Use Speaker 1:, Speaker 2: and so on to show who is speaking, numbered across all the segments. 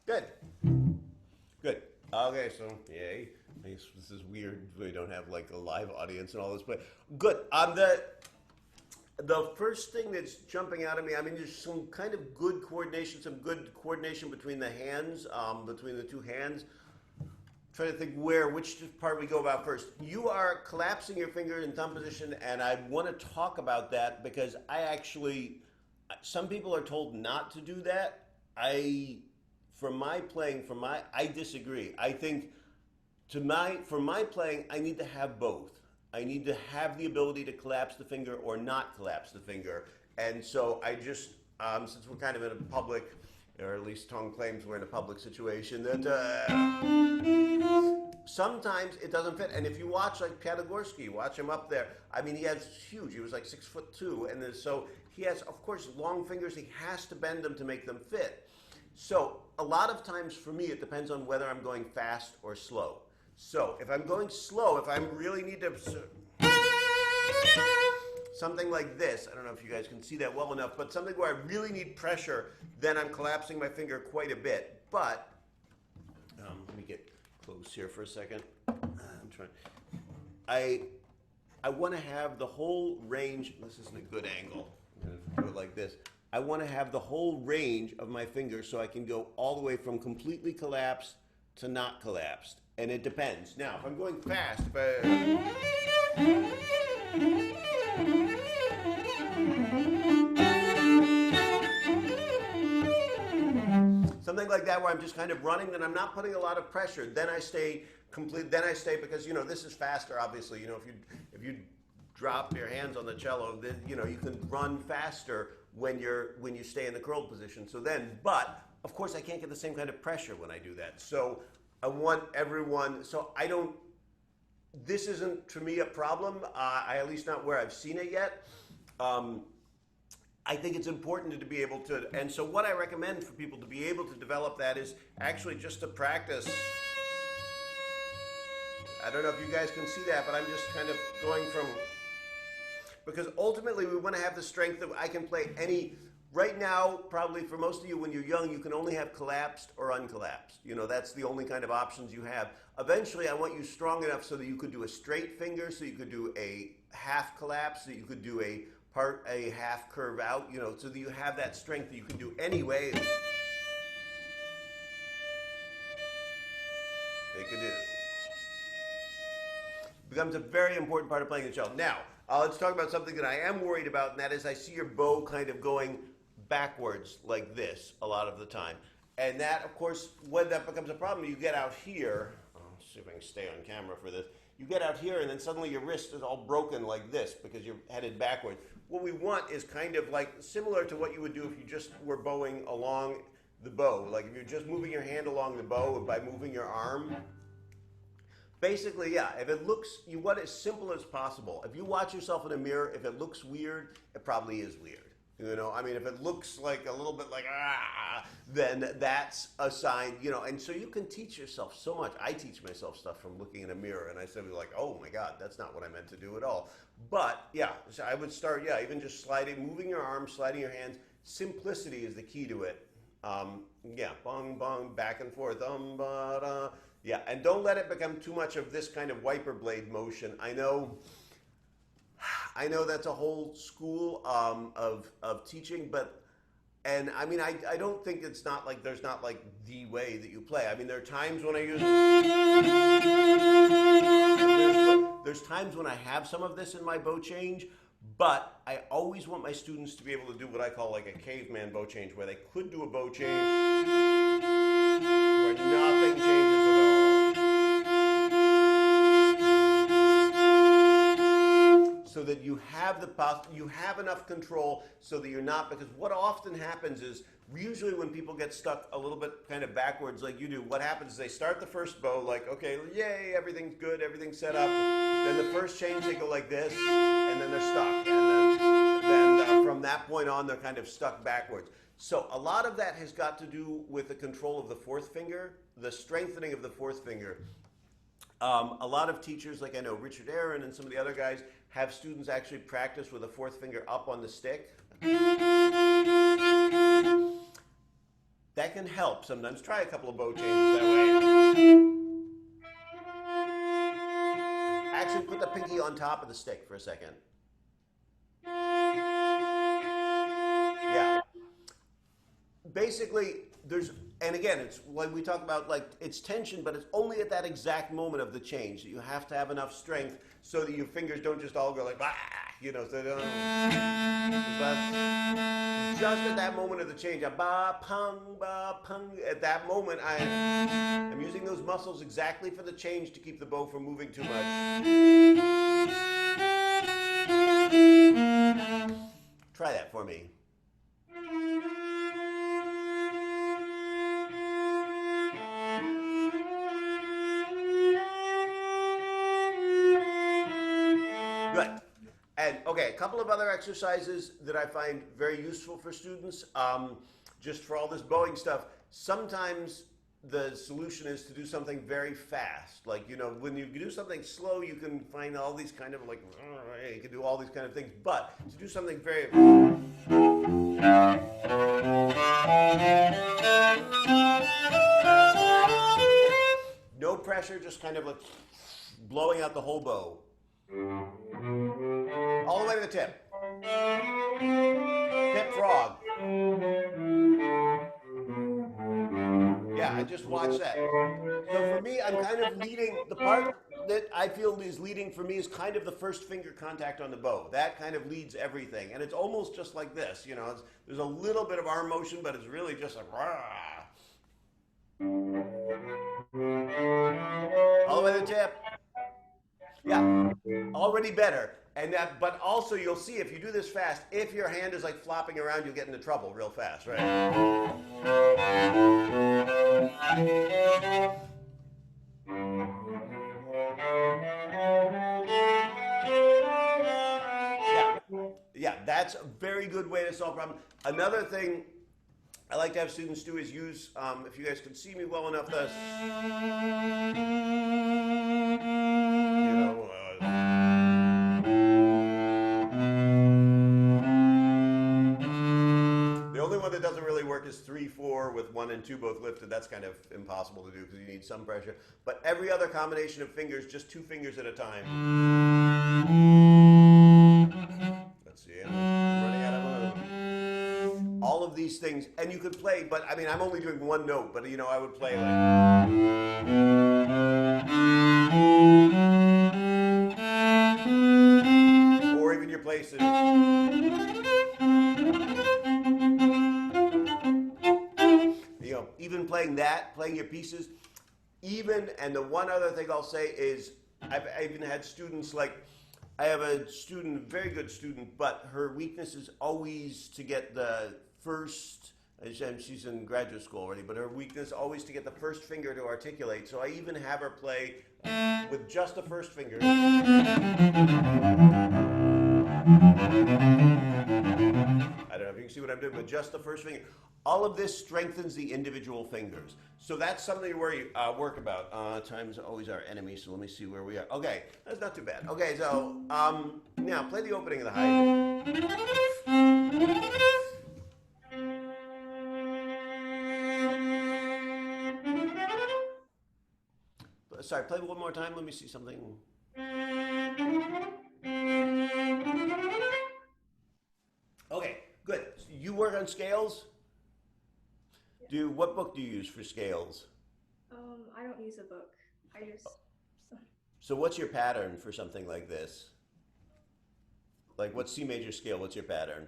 Speaker 1: Good. Good. Okay, so yay. I guess this is weird. We don't have like a live audience and all this, but good. The first thing that's jumping out at me, I mean, there's some kind of good coordination, between the hands, between the two hands. Trying to think which part we go about first. You are collapsing your finger in thumb position, and I want to talk about that because some people are told not to do that. I disagree. I think for my playing, I need to have both. I need to have the ability to collapse the finger or not collapse the finger. And so I just, since we're kind of in a public, or at least Tong claims we're in a public situation, that sometimes it doesn't fit. And if you watch like Piatigorsky, watch him up there, I mean, he was like 6'2", and so he has, of course, long fingers. He has to bend them to make them fit. So a lot of times for me, it depends on whether I'm going fast or slow. So if I'm going slow, if I really need to, something like this, I don't know if you guys can see that well enough, but something where I really need pressure, then I'm collapsing my finger quite a bit. But, let me get close here for a second. I'm trying. I want to have the whole range. This isn't a good angle. I'm going to do it like this. I want to have the whole range of my finger so I can go all the way from completely collapsed to not collapsed. And it depends. Now, if I'm going fast, something like that where I'm just kind of running, then I'm not putting a lot of pressure. Then I stay because, this is faster, obviously. If you drop your hands on the cello, then, you can run faster when you stay in the curled position. But of course I can't get the same kind of pressure when I do that. So I want everyone, this isn't to me a problem, at least not where I've seen it yet. I think it's important to be able to, and so what I recommend for people to be able to develop that is actually just to practice. I don't know if you guys can see that, but I'm just kind of going from, because ultimately we want to have the strength that I can play any. Right now, probably for most of you, when you're young, you can only have collapsed or uncollapsed. That's the only kind of options you have. Eventually, I want you strong enough so that you could do a straight finger, so you could do a half collapse, so you could do a half curve out, so that you have that strength that you can do anyway. It becomes a very important part of playing the cello. Now, let's talk about something that I am worried about, and that is I see your bow kind of going backwards like this a lot of the time. And that, of course, when that becomes a problem, you get out here. Let's see if I can stay on camera for this. You get out here, and then suddenly your wrist is all broken like this because you're headed backwards. What we want is kind of like similar to what you would do if you just were bowing along the bow. Like if you're just moving your hand along the bow by moving your arm. Basically, yeah, if it looks, you want it as simple as possible. If you watch yourself in a mirror, if it looks weird, it probably is weird. I mean, if it looks like a little bit like, then that's a sign, and so you can teach yourself so much. I teach myself stuff from looking in a mirror, and I say, like, oh my God, that's not what I meant to do at all. But yeah, so I would start, even just moving your arms, sliding your hands. Simplicity is the key to it. Bong, bong, back and forth, ba-da. Yeah, and don't let it become too much of this kind of wiper blade motion. I know that's a whole school of teaching, but and I mean I don't think it's not like there's not like the way that you play. I mean there are times when I use there's times when I have some of this in my bow change, but I always want my students to be able to do what I call like a caveman bow change, where they could do a bow change where nothing changes at all, so that you have you have enough control, so that you're not, because what often happens is usually when people get stuck a little bit kind of backwards like you do, what happens is they start the first bow like, okay, yay, everything's good, everything's set up. Then the first change they go like this, and then they're stuck. And then from that point on, they're kind of stuck backwards. So a lot of that has got to do with the control of the fourth finger, the strengthening of the fourth finger. A lot of teachers, like I know Richard Aaron and some of the other guys, have students actually practice with a fourth finger up on the stick. That can help sometimes. Try a couple of bow changes that way. Actually, put the pinky on top of the stick for a second. Yeah. Basically, and again, it's when we talk about like it's tension, but it's only at that exact moment of the change that you have to have enough strength so that your fingers don't just all go like, bah, so they don't. But just at that moment of the change, ba pung, at that moment, I'm using those muscles exactly for the change to keep the bow from moving too much. Try that for me. Good. And okay, a couple of other exercises that I find very useful for students, just for all this bowing stuff. Sometimes the solution is to do something very fast. Like, when you do something slow, you can find all these kind of like, you can do all these kind of things. But to do something very... No pressure, just kind of like blowing out the whole bow. All the way to the tip. Tip frog. Yeah, I just watched that. So for me, I'm kind of leading, the part that I feel is leading for me is kind of the first finger contact on the bow. That kind of leads everything. And it's almost just like this, there's a little bit of arm motion, but it's really just like, rah. All the way to the tip. Yeah, already better. But also you'll see if you do this fast, if your hand is like flopping around, you'll get into trouble real fast, right? Yeah, that's a very good way to solve a problem. Another thing I like to have students do is use, if you guys can see me well enough, this. The only one that doesn't really work is 3/4 with 1 and 2 both lifted. That's kind of impossible to do because you need some pressure. But every other combination of fingers, just 2 fingers at a time. Let's see, I'm running out of room. All of these things, and you could play, but I mean, I'm only doing one note, but I would play like. Or even your places. Even playing your pieces, and the one other thing I'll say is, I've even had students like, I have a student, very good student, but her weakness is always to get the first, she's in graduate school already, but her weakness always to get the first finger to articulate. So I even have her play with just the first finger. I don't know if you can see what I'm doing, but just the first finger. All of this strengthens the individual fingers. So that's something to work about. Time's always our enemy, so let me see where we are. Okay, that's not too bad. Okay, so now play the opening of the Haydn. sorry, play it one more time. Let me see something. Okay, good. So you work on scales? What book do you use for scales?
Speaker 2: I don't use a book. I just
Speaker 1: So what's your pattern for something like this? Like what C major scale? What's your pattern?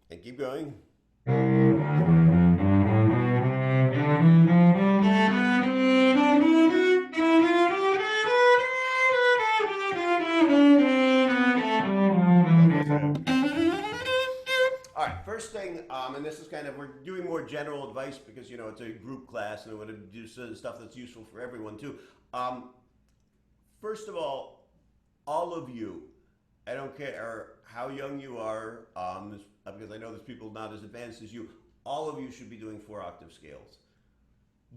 Speaker 1: And keep going. All right, first thing, and this is kind of, we're doing more general advice because, you know, it's a group class and we want to do stuff that's useful for everyone too. First of all of you, I don't care how young you are, because I know there's people not as advanced as you, all of you should be doing 4-octave scales.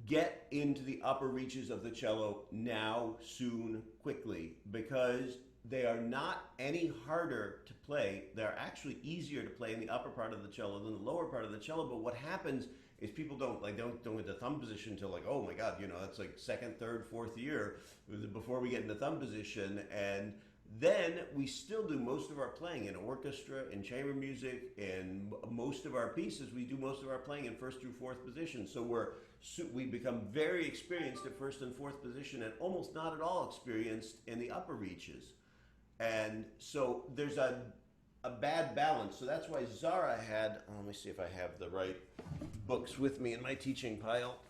Speaker 1: Get into the upper reaches of the cello now, soon, quickly, because they are not any harder to play. They're actually easier to play in the upper part of the cello than the lower part of the cello. But what happens is people don't get to thumb position until like, oh my God, you know, that's like second, third, fourth year before we get into thumb position. And then we still do most of our playing in orchestra, in chamber music, in most of our pieces. We do most of our playing in first through fourth position. So we become very experienced at first and fourth position and almost not at all experienced in the upper reaches. And so there's a bad balance. So that's why Zara had, let me see if I have the right books with me in my teaching pile.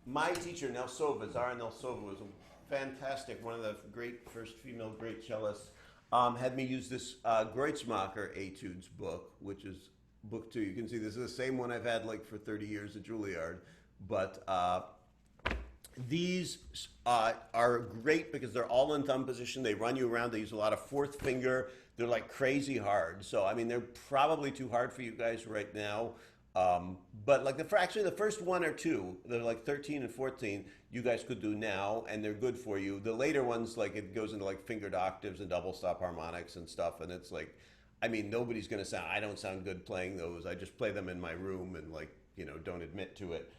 Speaker 1: My teacher, Nelsova, Zara Nelsova, was fantastic, one of the great first female great cellists, had me use this Greutzmacher Etudes book, which is book 2. You can see this is the same one I've had like for 30 years at Juilliard, but these are great because they're all in thumb position. They run you around. They use a lot of fourth finger. They're like crazy hard. So, I mean, they're probably too hard for you guys right now. But like actually the first 1 or 2, they're like 13 and 14, you guys could do now, and they're good for you. The later ones, like it goes into like fingered octaves and double stop harmonics and stuff, and it's like, I mean, nobody's gonna I don't sound good playing those. I just play them in my room and like, you know, don't admit to it.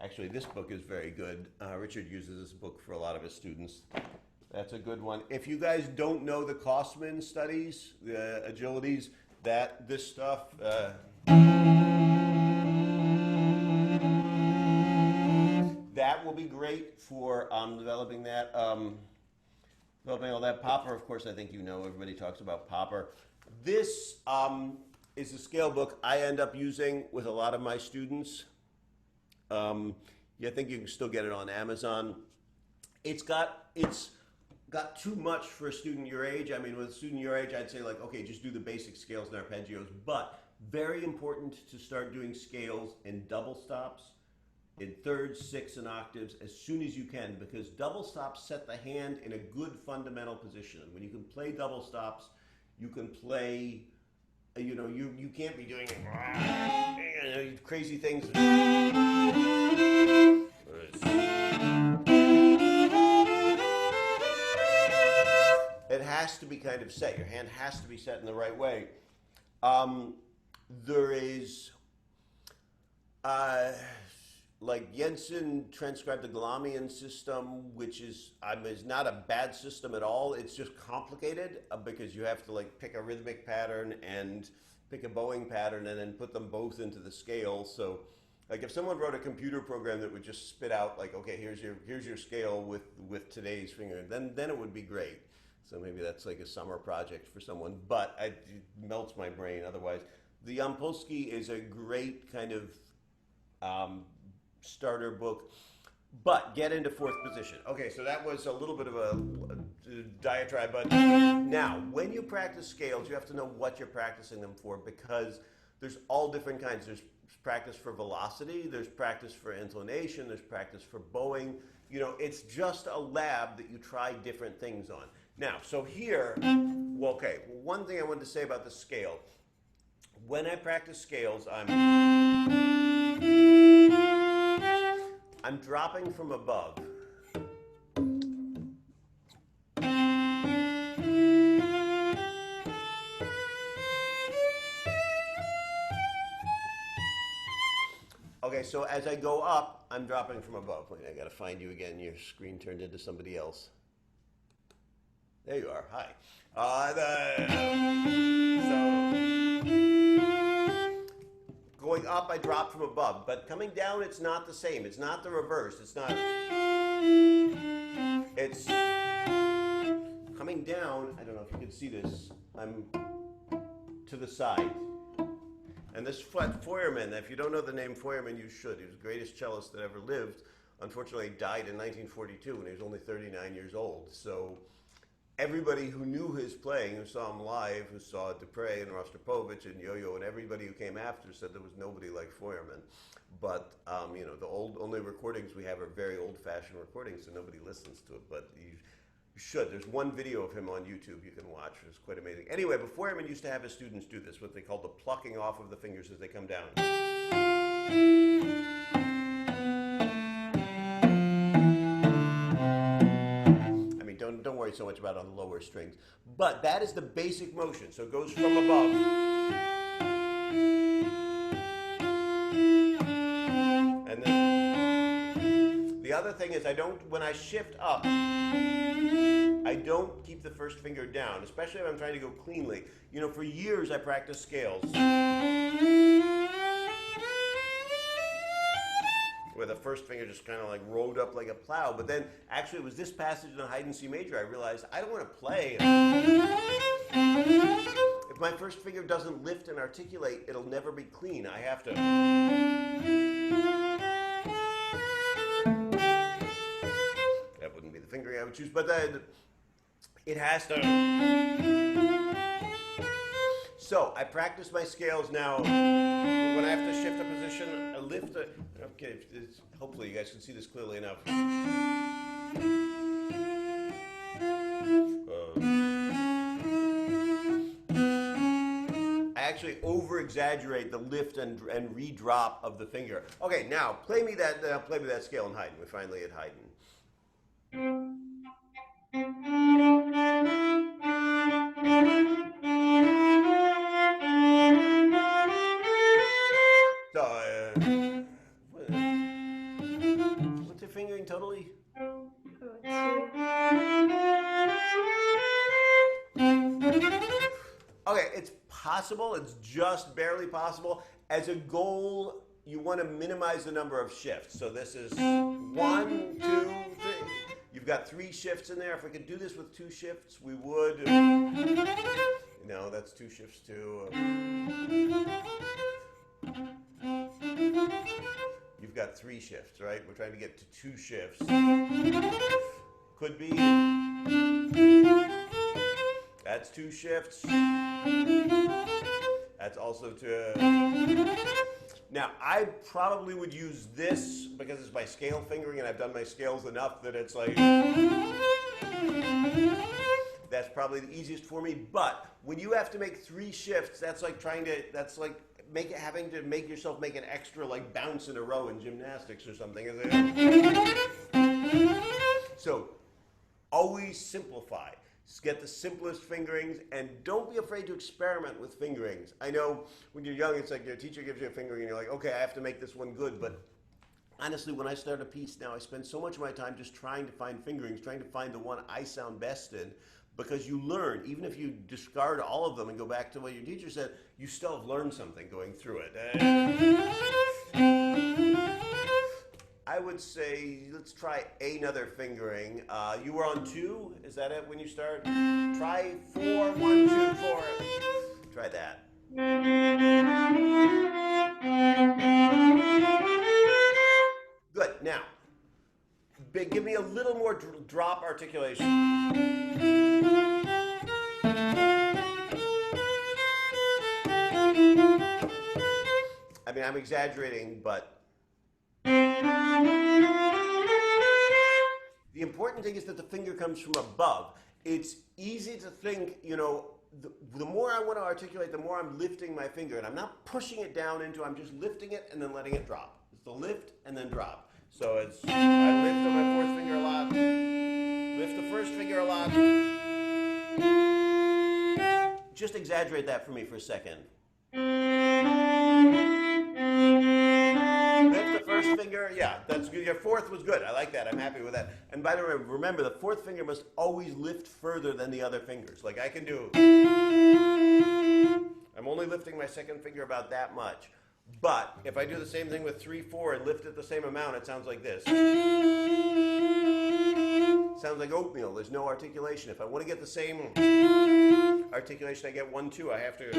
Speaker 1: Actually, this book is very good. Richard uses this book for a lot of his students. That's a good one. If you guys don't know the Kosman studies, the agilities, this stuff, that will be great for developing that. Developing all that. Popper, of course, I think you know. Everybody talks about Popper. This is a scale book I end up using with a lot of my students. I think you can still get it on Amazon. It's got too much for a student your age. I mean, with a student your age, I'd say like, okay, just do the basic scales and arpeggios. But very important to start doing scales in double stops, in thirds, sixths, and octaves as soon as you can, because double stops set the hand in a good fundamental position. When you can play double stops, you can play, you know, you can't be doing crazy things. It has to be kind of set. Your hand has to be set in the right way. There is, like Jensen transcribed the Galamian system, which is not a bad system at all. It's just complicated because you have to like pick a rhythmic pattern and pick a bowing pattern and then put them both into the scale. So like if someone wrote a computer program that would just spit out like, okay, here's your scale with today's finger, then it would be great. So maybe that's like a summer project for someone, but it melts my brain otherwise. The Yampolsky is a great kind of starter book, but get into fourth position. Okay, so that was a little bit of a diatribe, but now, when you practice scales, you have to know what you're practicing them for, because there's all different kinds. There's practice for velocity, there's practice for inclination, there's practice for bowing. You know, it's just a lab that you try different things on. Now, so here, one thing I wanted to say about the scale. When I practice scales, I'm dropping from above. Okay, so as I go up, I'm dropping from above. Wait, I gotta find you again. Your screen turned into somebody else. There you are. Hi. So going up, I drop from above, but coming down, it's not the same. It's not the reverse. It's not. It's coming down. I don't know if you can see this. I'm to the side. And this Feuermann, if you don't know the name Feuermann, you should. He was the greatest cellist that ever lived. Unfortunately, he died in 1942 when he was only 39 years old. So everybody who knew his playing, who saw him live, who saw Dupre and Rostropovich and Jojo and everybody who came after said there was nobody like Feuermann. But, you know, the only recordings we have are very old-fashioned recordings, so nobody listens to it. But you should. There's one video of him on YouTube you can watch. It's quite amazing. Anyway, but Feuermann used to have his students do this, what they call the plucking off of the fingers as they come down. I mean, don't worry so much about on the lower strings. But that is the basic motion. So it goes from above. And then the other thing is when I shift up, I don't keep the first finger down, especially if I'm trying to go cleanly. You know, for years I practiced scales where the first finger just kind of like rode up like a plow. But then actually it was this passage in Haydn C major I realized I don't want to play. If my first finger doesn't lift and articulate, it'll never be clean. I have to. That wouldn't be the fingering I would choose, but then it has to. So I practice my scales now. When I have to shift a position, I lift it. Okay, hopefully you guys can see this clearly enough. I actually over-exaggerate the lift and re-drop of the finger. Okay, now play me that scale in Haydn. We're finally at Haydn. So, what's your fingering totally? Okay, it's possible. It's just barely possible. As a goal, you want to minimize the number of shifts. So this is 1, 2, 3. You've got 3 shifts in there. If we could do this with 2 shifts, we would. No, that's 2 shifts too. You've got 3 shifts, right? We're trying to get to 2 shifts. Could be. That's 2 shifts. That's also 2. Now, I probably would use this because it's my scale fingering and I've done my scales enough that it's like, that's probably the easiest for me. But when you have to make 3 shifts, that's like having to make yourself make an extra like bounce in a row in gymnastics or something. So always simplify. Just get the simplest fingerings and don't be afraid to experiment with fingerings. I know when you're young, it's like your teacher gives you a fingering and you're like, okay, I have to make this one good. But honestly, when I start a piece now, I spend so much of my time just trying to find fingerings, trying to find the one I sound best in. Because you learn, even if you discard all of them and go back to what your teacher said, you still have learned something going through it. I would say, let's try another fingering. You were on 2, is that it when you start? Try 4, 1, 2, 4. Try that. Good, now, give me a little more drop articulation. I mean, I'm exaggerating, but the important thing is that the finger comes from above. It's easy to think, you know, the more I want to articulate, the more I'm lifting my finger. And I'm not pushing it down I'm just lifting it and then letting it drop. It's the lift and then drop. So it's, I lift on my 4th finger a lot, lift the 1st finger a lot. Just exaggerate that for me for a second. Lift that's good. Your fourth was good. I like that. I'm happy with that. And by the way, remember, the fourth finger must always lift further than the other fingers. Like I can do, I'm only lifting my second finger about that much. But if I do the same thing with 3, 4 and lift it the same amount, it sounds like this. It sounds like oatmeal. There's no articulation. If I want to get the same articulation I get 1, 2, I have to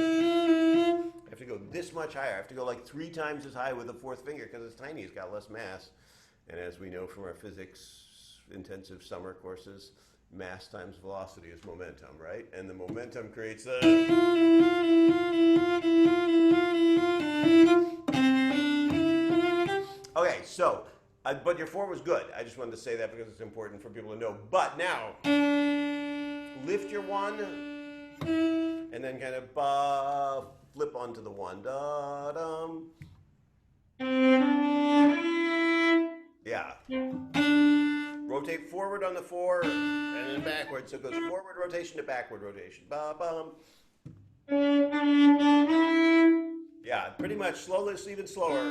Speaker 1: go this much higher. I have to go like 3 times as high with the fourth finger because it's tiny. It's got less mass. And as we know from our physics intensive summer courses, mass times velocity is momentum, right? And the momentum creates the... Okay, so, but your 4 was good. I just wanted to say that because it's important for people to know. But now, lift your 1, and then kind of flip onto the 1. Da-dum. Yeah. Rotate forward on the 4, and then backwards. So it goes forward rotation to backward rotation. Ba-bum. Yeah, pretty much slowly, even slower.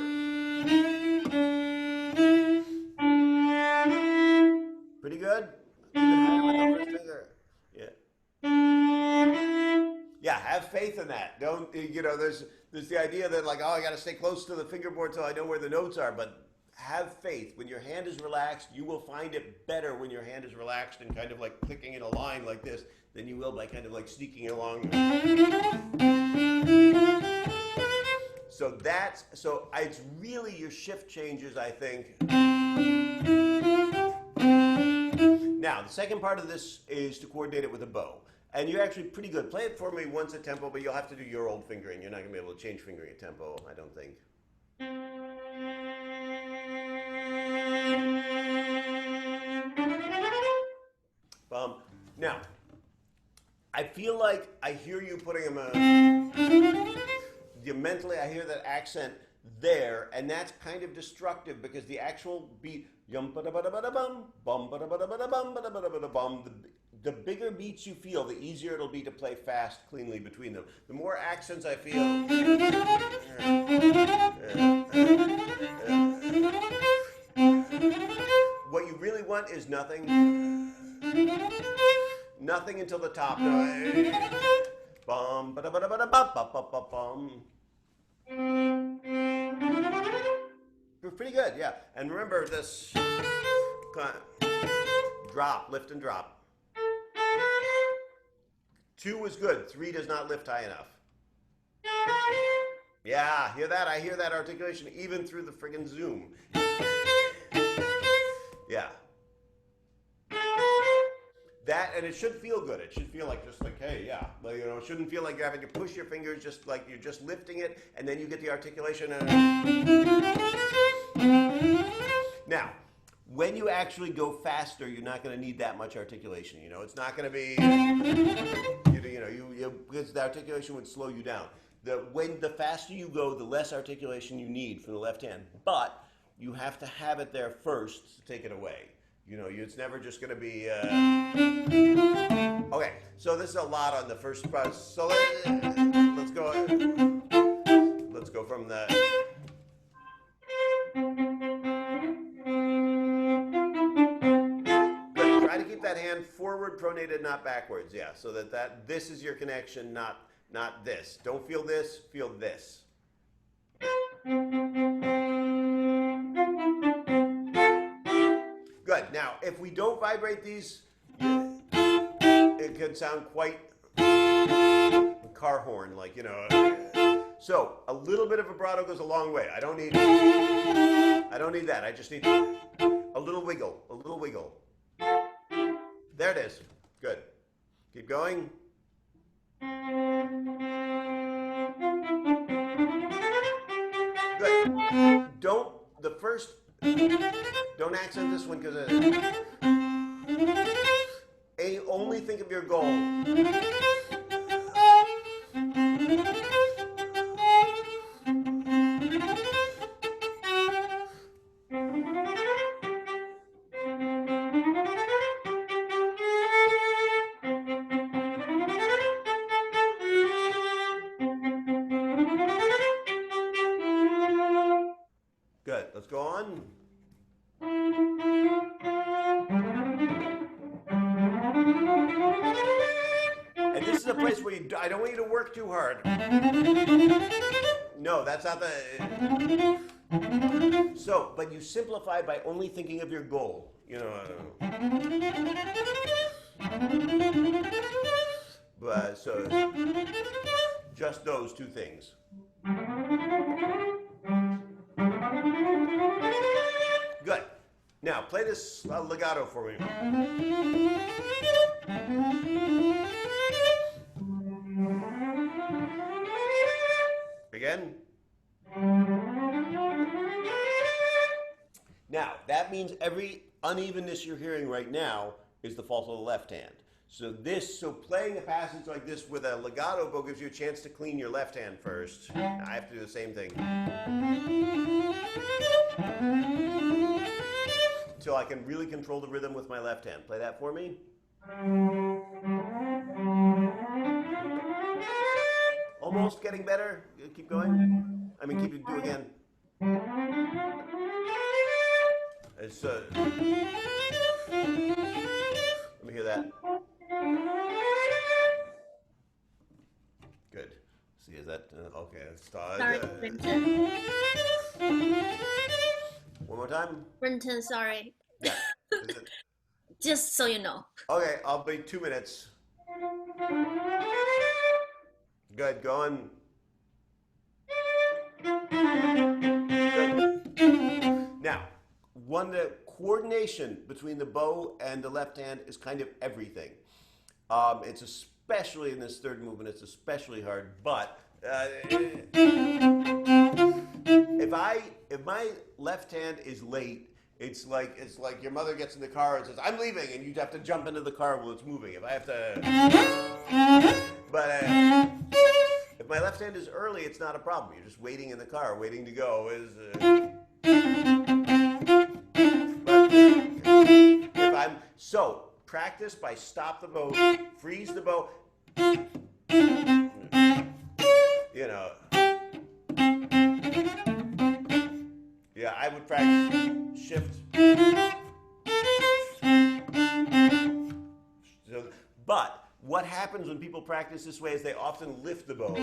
Speaker 1: Pretty good? Even higher with the first finger. Yeah. Yeah, have faith in that. Don't, there's the idea that like, oh, I got to stay close to the fingerboard so I know where the notes are, but have faith. When your hand is relaxed, you will find it better when your hand is relaxed and kind of like clicking in a line like this than you will by kind of like sneaking along. So it's really your shift changes, I think. Now, the second part of this is to coordinate it with a bow. And you're actually pretty good. Play it for me once at tempo, but you'll have to do your old fingering. You're not going to be able to change fingering at tempo, I don't think. Now, I feel like I hear you putting mentally, I hear that accent there, and that's kind of destructive because the actual beat, the bigger beats you feel, the easier it'll be to play fast, cleanly between them. The more accents I feel, what you really want is nothing. Nothing until the top. Bum, ba-da-ba-da-ba-da-ba-ba-ba-bum. You're pretty good, yeah. And remember this drop, lift and drop. 2 was good. 3 does not lift high enough. Yeah, hear that? I hear that articulation even through the friggin' Zoom. Yeah. That, and it should feel good. It should feel like just like, hey, yeah. But, it shouldn't feel like you're having to push your fingers, just like you're just lifting it, and then you get the articulation. Now, when you actually go faster, you're not going to need that much articulation. It's not going to be, because the articulation would slow you down. When the faster you go, the less articulation you need from the left hand. But you have to have it there first to take it away. It's never just going to be... Okay, so this is a lot on the first part. So let's go from the... But try to keep that hand forward pronated, not backwards. Yeah, so this is your connection, not this. Don't feel this, feel this. Good. Now, if we don't vibrate these, it can sound quite car horn, like, So, a little bit of vibrato goes a long way. I don't need that. I just need a little wiggle, a little wiggle. There it is. Good. Keep going. Good. Don't accent this one because only think of your goal. Good. Let's go on. the place where I don't want you to work too hard. No, that's not the. So, but you simplify by only thinking of your goal. You know. But so, just those two things. Good. Now play this legato for me. Again. Now, that means every unevenness you're hearing right now is the fault of the left hand. So playing a passage like this with a legato bow gives you a chance to clean your left hand first. I have to do the same thing. So I can really control the rhythm with my left hand. Play that for me. Almost getting better. Keep going. I mean, keep it, do again. It's, let me hear that. Good. See, is that okay? Let's start.
Speaker 3: Sorry, Brinton.
Speaker 1: One more time.
Speaker 3: Brinton, sorry.
Speaker 1: Yeah. Is it?
Speaker 3: Just so you know.
Speaker 1: Okay, I'll be 2 minutes. Good, going. Now, the coordination between the bow and the left hand is kind of everything. It's especially in this third movement, it's especially hard, but if my left hand is late, it's like your mother gets in the car and says, "I'm leaving," and you have to jump into the car while it's moving. If I have to, but if my left hand is early, it's not a problem. You're just waiting in the car, waiting to go. So practice by stop the bow, freeze the bow. You know. Yeah, I would practice shift. So, but what happens when people practice this way is they often lift the bow.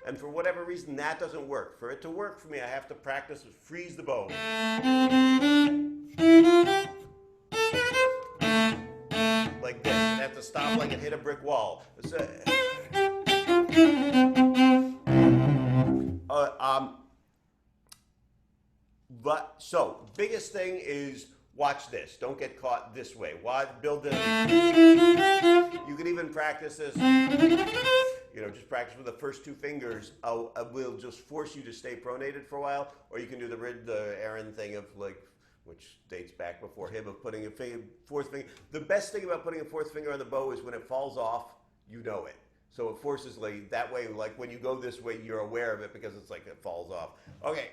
Speaker 1: And for whatever reason, that doesn't work. For it to work for me, I have to practice freeze the bow. Like this. I have to stop like it hit a brick wall. But so biggest thing is watch this. Don't get caught this way. Build this. You can even practice this. You know, just practice with the first two fingers. I will just force you to stay pronated for a while, or you can do the Aaron thing of like, which dates back before him, of putting a fourth finger. The best thing about putting a fourth finger on the bow is when it falls off, you know it. So it forces like that way. Like when you go this way, you're aware of it because it's like it falls off. Okay.